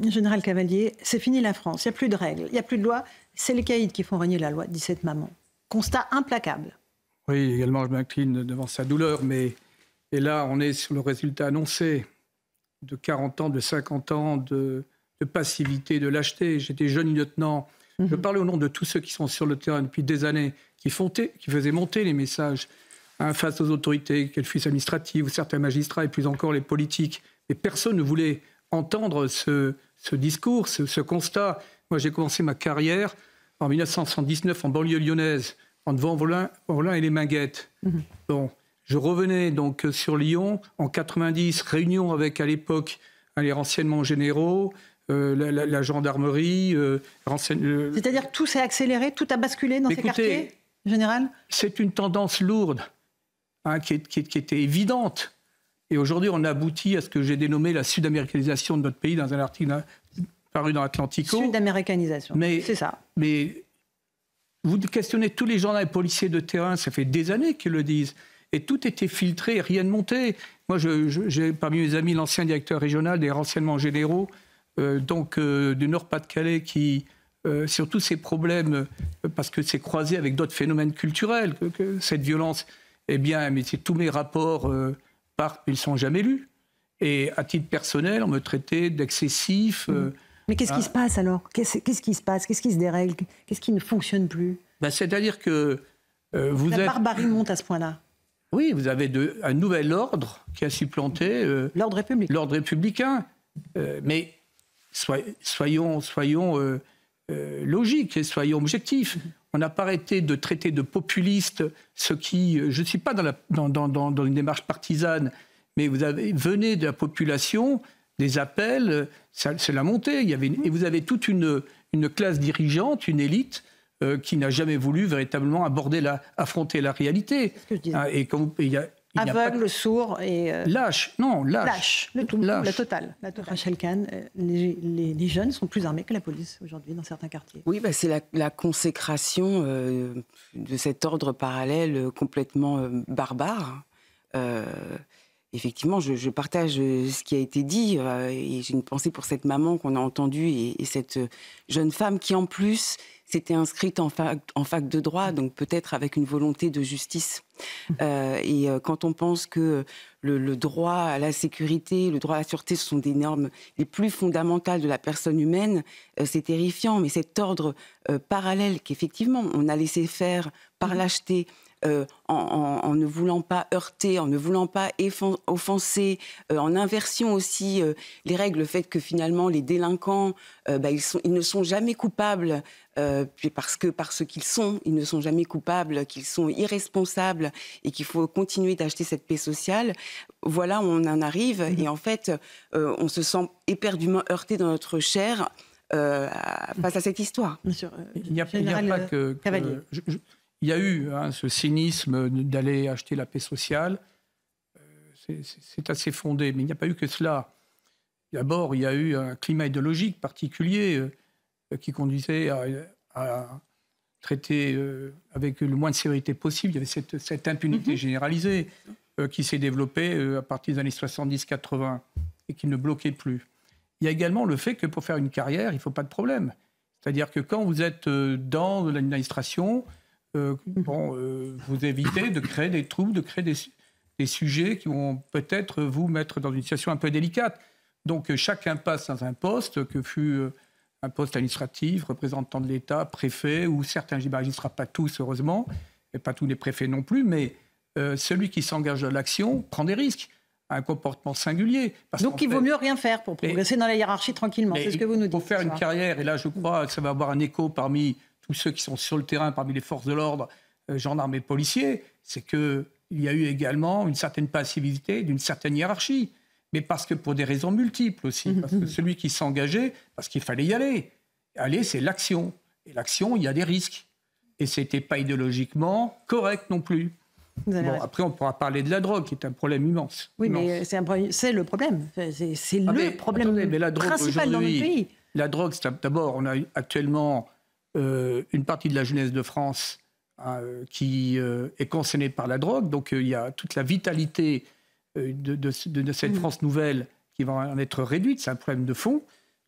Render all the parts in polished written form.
Général Cavalier, c'est fini la France, il n'y a plus de règles, il n'y a plus de loi, c'est les caïds qui font régner la loi, dit cette maman. Constat implacable. Oui, également, je m'incline devant sa douleur, mais et là, on est sur le résultat annoncé de 40 ans, de 50 ans de passivité, de lâcheté. J'étais jeune lieutenant. Je parlais au nom de tous ceux qui sont sur le terrain depuis des années, qui faisaient monter les messages face aux autorités, qu'elles fussent administratives ou certains magistrats, et plus encore les politiques. Mais personne ne voulait entendre ce discours, ce constat. Moi, j'ai commencé ma carrière en 1979 en banlieue lyonnaise, entre Vaux-en-Velin et les Minguettes. Bon, je revenais donc sur Lyon en 90, réunion avec à l'époque les renseignements généraux, la gendarmerie. C'est-à-dire que tout s'est accéléré, tout a basculé dans ces quartiers, général ? C'est une tendance lourde qui était évidente. Et aujourd'hui, on aboutit à ce que j'ai dénommé la sud-américanisation de notre pays dans un article paru dans Atlantico. Sud-américanisation, c'est ça. Mais vous questionnez tous les gendarmes et policiers de terrain, ça fait des années qu'ils le disent. Et tout était filtré, rien ne montait. Moi, j'ai parmi mes amis l'ancien directeur régional des renseignements généraux, du Nord-Pas-de-Calais, qui, sur tous ces problèmes, parce que c'est croisé avec d'autres phénomènes culturels, que cette violence, eh bien, mais tous mes rapports ils ne sont jamais lus. Et à titre personnel, on me traitait d'excessif. Mais qu'est-ce qui se passe alors ? Qu'est-ce qui se passe ? Qu'est-ce qui se dérègle ? Qu'est-ce qui ne fonctionne plus ? C'est-à-dire que la barbarie monte à ce point-là. Oui, vous avez un nouvel ordre qui a supplanté l'ordre républicain. Mais soyons logiques et soyons objectifs. On n'a pas arrêté de traiter de populistes ceux qui... Je ne suis pas dans une démarche partisane, mais venez de la population, des appels, c'est la montée. Et vous avez toute une classe dirigeante, une élite, qui n'a jamais voulu véritablement affronter la réalité. C'est ce que je disais. Aveugle, sourd et... Lâche, la totale. Rachel Kahn, les jeunes sont plus armés que la police aujourd'hui dans certains quartiers. Oui, c'est la consécration de cet ordre parallèle complètement barbare. Effectivement, je partage ce qui a été dit et j'ai une pensée pour cette maman qu'on a entendue et cette jeune femme qui, en plus, s'était inscrite en fac de droit, donc peut-être avec une volonté de justice. Et quand on pense que le droit à la sécurité, le droit à la sûreté, ce sont des normes les plus fondamentales de la personne humaine, c'est terrifiant. Mais cet ordre parallèle qu'effectivement on a laissé faire par lâcheté, en ne voulant pas heurter, en ne voulant pas offenser, en inversion aussi les règles, le fait que finalement les délinquants, ils ne sont jamais coupables parce qu'ils sont, ils ne sont jamais coupables, qu'ils sont irresponsables et qu'il faut continuer d'acheter cette paix sociale. Voilà où on en arrive et en fait, on se sent éperdument heurté dans notre chair face à cette histoire. Bien sûr, il n'y a pas que il y a eu ce cynisme d'aller acheter la paix sociale. C'est assez fondé, mais il n'y a pas eu que cela. D'abord, il y a eu un climat idéologique particulier qui conduisait à traiter avec le moins de sévérité possible. Il y avait cette impunité généralisée qui s'est développée à partir des années 70-80 et qui ne bloquait plus. Il y a également le fait que pour faire une carrière, il ne faut pas de problème. C'est-à-dire que quand vous êtes dans l'administration... vous évitez de créer des troubles, de créer des sujets qui vont peut-être vous mettre dans une situation un peu délicate. Donc chacun passe dans un poste, que fût un poste administratif, représentant de l'État, préfet, ou certains magistrats, pas tous heureusement, et pas tous les préfets non plus, mais celui qui s'engage dans l'action prend des risques, a un comportement singulier. Donc il vaut mieux rien faire pour progresser dans la hiérarchie tranquillement, c'est ce que vous nous dites. Pour faire une carrière, et là je crois que ça va avoir un écho parmi tous ceux qui sont sur le terrain, parmi les forces de l'ordre, gendarmes et policiers, c'est qu'il y a eu également une certaine passivité, d'une certaine hiérarchie. Mais parce que pour des raisons multiples aussi. Parce que celui qui s'engageait, parce qu'il fallait y aller. Aller, c'est l'action. Et l'action, il y a des risques. Et ce n'était pas idéologiquement correct non plus. Après, on pourra parler de la drogue, qui est un problème immense. Oui, mais c'est le problème. C'est le problème principal dans notre pays. La drogue, d'abord, on a actuellement... une partie de la jeunesse de France qui est concernée par la drogue. Donc il y a toute la vitalité de cette France nouvelle qui va en être réduite. C'est un problème de fond.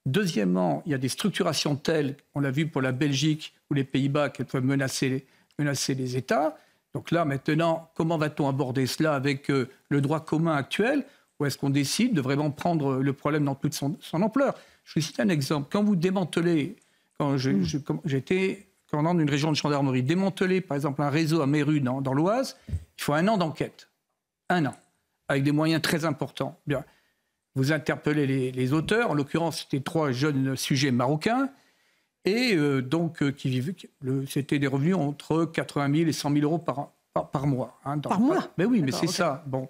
Deuxièmement, il y a des structurations telles, on l'a vu pour la Belgique ou les Pays-Bas, qu'elles peuvent menacer les États. Donc là, maintenant, comment va-t-on aborder cela avec le droit commun actuel? Ou est-ce qu'on décide de vraiment prendre le problème dans toute son ampleur? Je vous cite un exemple. Quand vous démantelez, quand j'étais commandant d'une région de gendarmerie, démanteler par exemple un réseau à Méru dans l'Oise, il faut 1 an d'enquête. 1 an, avec des moyens très importants. Bien. Vous interpellez les auteurs, en l'occurrence c'était 3 jeunes sujets marocains, et c'était des revenus entre 80 000 et 100 000 euros par mois. Hein, par mois? Mais oui, mais c'est ça. Bon.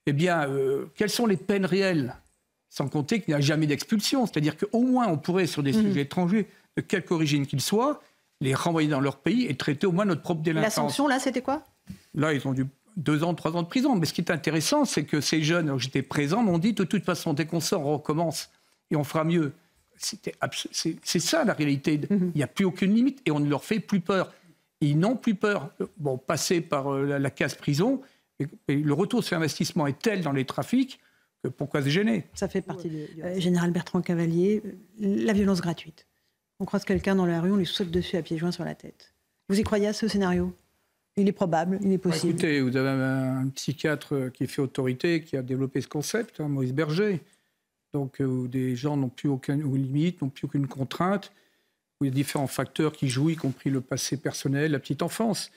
Eh bien, quelles sont les peines réelles? Sans compter qu'il n'y a jamais d'expulsion. C'est-à-dire qu'au moins, on pourrait, sur des sujets étrangers, de quelque origine qu'ils soient, les renvoyer dans leur pays et traiter au moins notre propre délinquance. La sanction, là, c'était quoi? Là, ils ont dû 2 ans, 3 ans de prison. Mais ce qui est intéressant, c'est que ces jeunes, alors j'étais présent, m'ont dit de toute façon, dès qu'on sort, on recommence et on fera mieux. C'est ça la réalité. Il n'y a plus aucune limite et on ne leur fait plus peur. Ils n'ont plus peur. Bon, passer par la case prison, et le retour sur investissement est tel dans les trafics que pourquoi se gêner? Ça fait partie du Général Bertrand Cavalier, la violence gratuite. On croise quelqu'un dans la rue, on lui saute dessus à pieds joints sur la tête. Vous y croyez à ce scénario? Il est probable, il est possible. Écoutez, vous avez un psychiatre qui fait autorité, qui a développé ce concept, Maurice Berger. Donc, où des gens n'ont plus aucune limite, n'ont plus aucune contrainte, où il y a différents facteurs qui jouent, y compris le passé personnel, la petite enfance.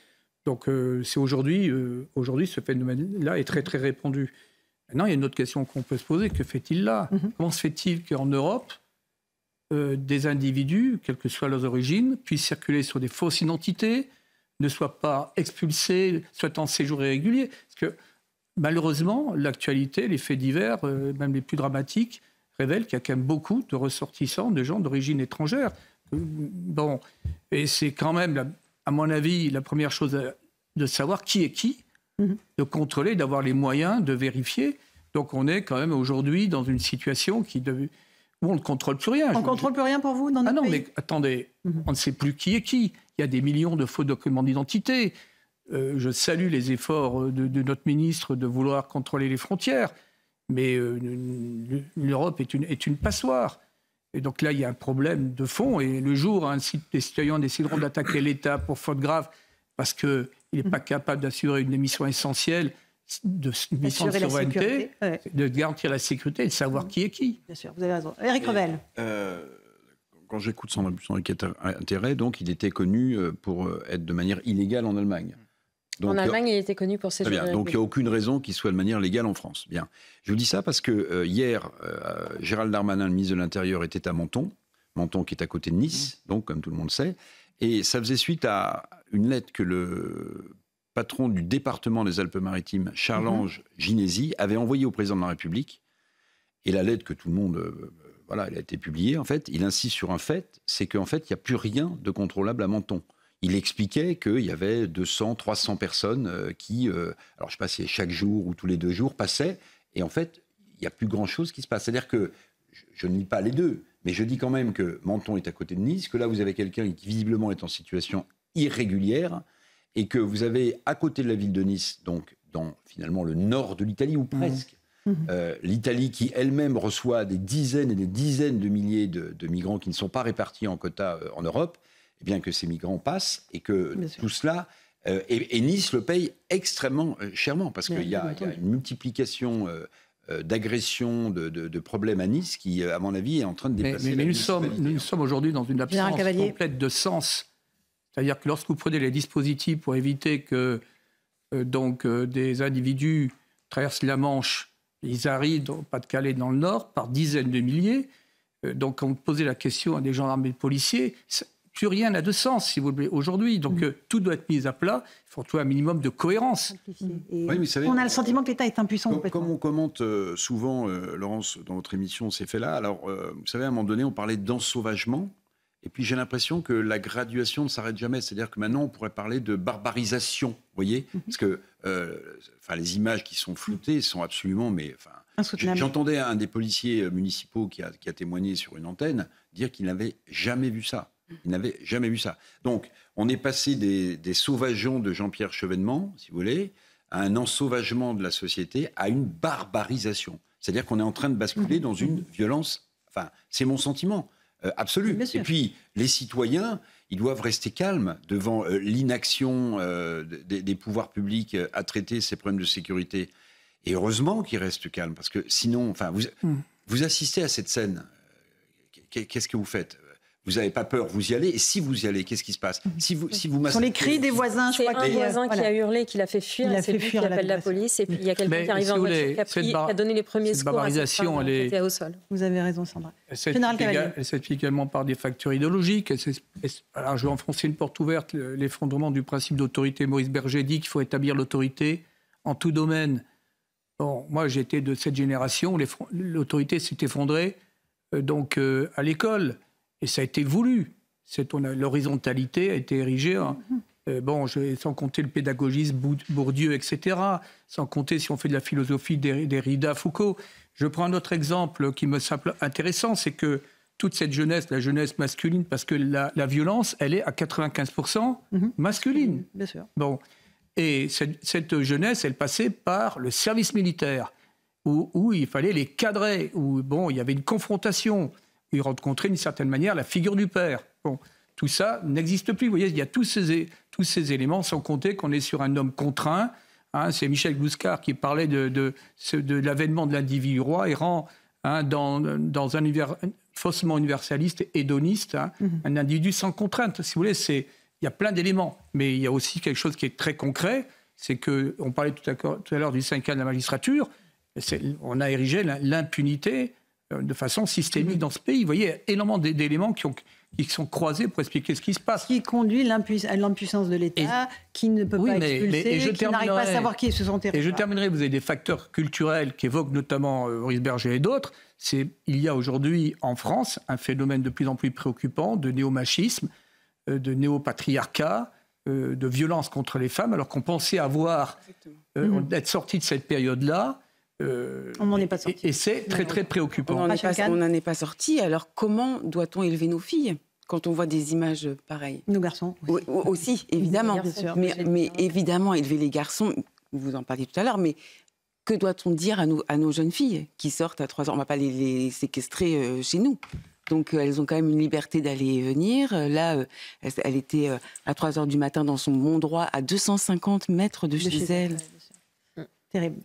Donc, c'est aujourd'hui, ce phénomène-là est très, très répandu. Maintenant, il y a une autre question qu'on peut se poser. Que fait-il là? Comment se fait-il qu'en Europe, des individus, quelles que soient leurs origines, puissent circuler sur des fausses identités, ne soient pas expulsés, soient en séjour irrégulier? Parce que, malheureusement, l'actualité, les faits divers, même les plus dramatiques, révèlent qu'il y a quand même beaucoup de ressortissants, de gens d'origine étrangère. Bon, et c'est quand même, à mon avis, la première chose de savoir qui est qui, de contrôler, d'avoir les moyens de vérifier. Donc on est quand même aujourd'hui dans une situation où on ne contrôle plus rien. On ne contrôle plus rien pour vous dans notre pays? Mais attendez, on ne sait plus qui est qui. Il y a des millions de faux documents d'identité. Je salue les efforts de notre ministre de vouloir contrôler les frontières, mais l'Europe est une passoire. Et donc là, il y a un problème de fond. Et le jour où les citoyens décideront d'attaquer l'État pour faute grave, parce qu'il n'est pas capable d'assurer une mission essentielle, une mission de souveraineté, de garantir la sécurité et de savoir qui est qui. Bien sûr, vous avez raison. Éric Revel. Quand j'écoute son intérêt, donc il était connu pour être de manière illégale en Allemagne. Donc, en Allemagne, il était connu pour ses bien. Donc il n'y a aucune raison qu'il soit de manière légale en France. Bien. Je vous dis ça parce que hier, Gérald Darmanin, le ministre de l'Intérieur, était à Menton. Menton qui est à côté de Nice, donc comme tout le monde sait. Et ça faisait suite à une lettre que le patron du département des Alpes-Maritimes, Charles-Ange Ginesi, avait envoyée au président de la République. Et la lettre que tout le monde... elle a été publiée. En fait, il insiste sur un fait, c'est qu'en fait, il n'y a plus rien de contrôlable à Menton. Il expliquait qu'il y avait 200, 300 personnes qui, alors je ne sais pas si chaque jour ou tous les 2 jours, passaient. Et en fait, il n'y a plus grand-chose qui se passe. C'est-à-dire que, je ne nie pas les deux, mais je dis quand même que Menton est à côté de Nice, que là, vous avez quelqu'un qui visiblement est en situation irrégulière, et que vous avez à côté de la ville de Nice, donc dans finalement le nord de l'Italie, ou presque, l'Italie qui elle-même reçoit des dizaines et des dizaines de milliers de migrants qui ne sont pas répartis en quotas en Europe, et bien que ces migrants passent et que tout cela... et Nice le paye extrêmement chèrement parce qu'il y a une multiplication d'agressions, de problèmes à Nice qui, à mon avis, est en train de dépasser... Mais nous sommes aujourd'hui dans une absence complète de sens. C'est-à-dire que lorsque vous prenez les dispositifs pour éviter que des individus traversent la Manche, ils arrivent au Pas-de-Calais dans le Nord par dizaines de milliers. Donc, quand vous posez la question à des gendarmes et des policiers, plus rien n'a de sens, si vous voulez, aujourd'hui. Donc, tout doit être mis à plat. Il faut trouver un minimum de cohérence. On a le sentiment que l'État est impuissant. Comme on commente souvent, Laurence, dans votre émission, ces faits-là, alors, vous savez, à un moment donné, on parlait d'ensauvagement. Et puis j'ai l'impression que la graduation ne s'arrête jamais. C'est-à-dire que maintenant, on pourrait parler de barbarisation, vous voyez ? Parce que les images qui sont floutées sont absolument... J'entendais un des policiers municipaux qui a témoigné sur une antenne dire qu'il n'avait jamais vu ça. Il n'avait jamais vu ça. Donc, on est passé des sauvageons de Jean-Pierre Chevènement, si vous voulez, à un ensauvagement de la société, à une barbarisation. C'est-à-dire qu'on est en train de basculer dans une violence Enfin, c'est mon sentiment absolu. Et puis, les citoyens, ils doivent rester calmes devant l'inaction des pouvoirs publics à traiter ces problèmes de sécurité. Et heureusement qu'ils restent calmes, parce que sinon, enfin, vous assistez à cette scène. Qu'est-ce que vous faites ? Vous n'avez pas peur, vous y allez. Et si vous y allez, qu'est-ce qui se passe ? Si vous Ce sont les cris des voisins. C'est un voisin qui a hurlé, qui l'a fait fuir. C'est lui qui appelle la police. Et puis il y a quelqu'un qui arrive en voiture, qui a donné les premiers secours à cette femme qui était au sol. Vous avez raison, Sandra. Elle s'explique également par des facteurs idéologiques. Alors, je vais enfoncer une porte ouverte. L'effondrement du principe d'autorité. Maurice Berger dit qu'il faut établir l'autorité en tout domaine. Bon, moi, j'étais de cette génération où l'autorité s'est effondrée à l'école. Et ça a été voulu. L'horizontalité a été érigée. Sans compter le pédagogisme, Bourdieu, etc. Sans compter si on fait de la philosophie, Derrida, Foucault. Je prends un autre exemple qui me semble intéressant, c'est que toute cette jeunesse, la jeunesse masculine, parce que la violence, elle est à 95% masculine. Bien sûr. Bon. Et cette jeunesse, elle passait par le service militaire, où il fallait les cadrer, où il y avait une confrontation. Il rencontrait d'une certaine manière la figure du père. Bon, tout ça n'existe plus. Vous voyez, il y a tous ces éléments, sans compter qu'on est sur un homme contraint. C'est Michel Bouscard qui parlait de l'avènement de l'individu roi errant dans un univers faussement universaliste et hédoniste, un individu sans contrainte. Si vous voulez, il y a plein d'éléments. Mais il y a aussi quelque chose qui est très concret, c'est qu'on parlait tout à l'heure du syndicat de la magistrature, on a érigé l'impunité de façon systémique dans ce pays. Vous voyez, énormément d'éléments qui sont croisés pour expliquer ce qui se passe. Ce qui conduit à l'impuissance de l'État, qui ne peut pas expulser, qui n'arrive pas à savoir qui est sur son territoire. Et je terminerai, vous avez des facteurs culturels qui évoquent notamment Maurice Berger et d'autres. Il y a aujourd'hui en France un phénomène de plus en plus préoccupant de néomachisme, de néopatriarcat, de violence contre les femmes, alors qu'on pensait être sorti de cette période-là. On n'en est pas sorti. Et c'est très, très préoccupant. On n'en est pas sorti. Alors, comment doit-on élever nos filles quand on voit des images pareilles ? Nos garçons. Oui, aussi, évidemment. Mais évidemment, élever les garçons, vous en parliez tout à l'heure, mais que doit-on dire à nos jeunes filles qui sortent à 3 ans ? On ne va pas les séquestrer chez nous. Donc, elles ont quand même une liberté d'aller et venir. Là, elle était à 3 heures du matin dans son bon droit, à 250 mètres de chez elle. Terrible.